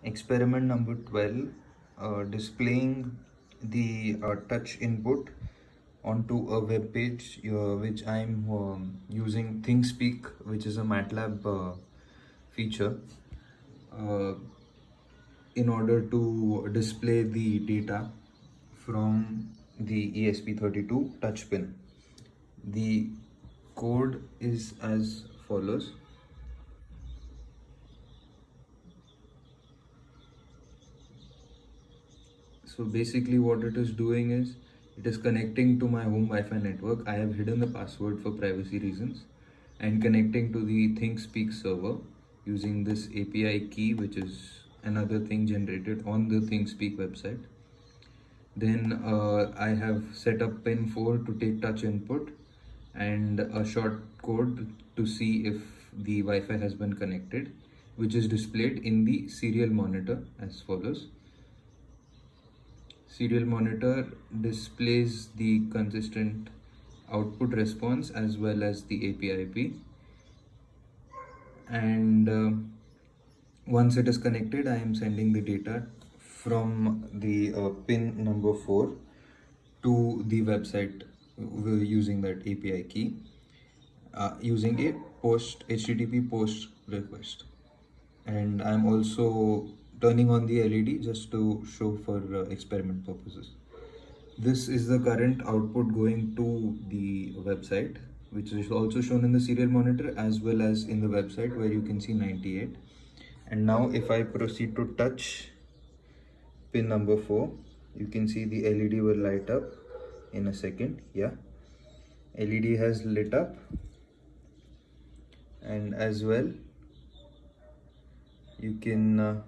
Experiment number 12, displaying the touch input onto a web page which I'm using thingspeak, which is a MATLAB feature, uh, in order to display the data from the ESP32 touch pin. The code is as follows. So basically what it is doing is it is connecting to my home Wi-Fi network. I have hidden the password for privacy reasons, and connecting to the thingspeak server using this API key, which is another thing generated on the thingspeak website. Then I have set up pin 4 to take touch input and a short code to see if the Wi-Fi has been connected, which is displayed in the serial monitor as follows. Serial monitor displays the consistent output response as well as the API IP, and once it is connected, I am sending the data from the pin number 4 to the website using that API key, using a HTTP post request. And I'm also turning on the LED just to show for experiment purposes. This is the current output going to the website, which is also shown in the serial monitor as well as in the website, where you can see 98. And now if I proceed to touch pin number 4, you can see the LED will light up in a second. Yeah, LED has lit up, and as well you can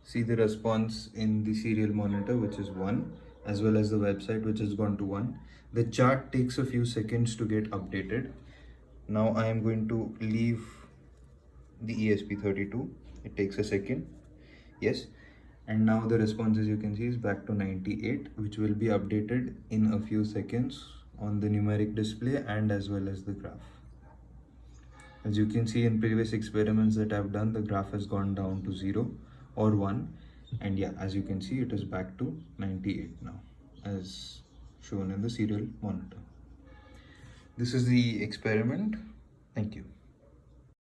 see the response in the serial monitor, which is 1, as well as the website, which has gone to 1. The chart takes a few seconds to get updated. Now I am going to leave the ESP32. It takes a second. Yes. And now the response, as you can see, is back to 98, which will be updated in a few seconds on the numeric display and as well as the graph. As you can see in previous experiments that I've done, the graph has gone down to 0 or 1, and yeah, as you can see, it is back to 98 now, as shown in the serial monitor. This is the experiment. Thank you.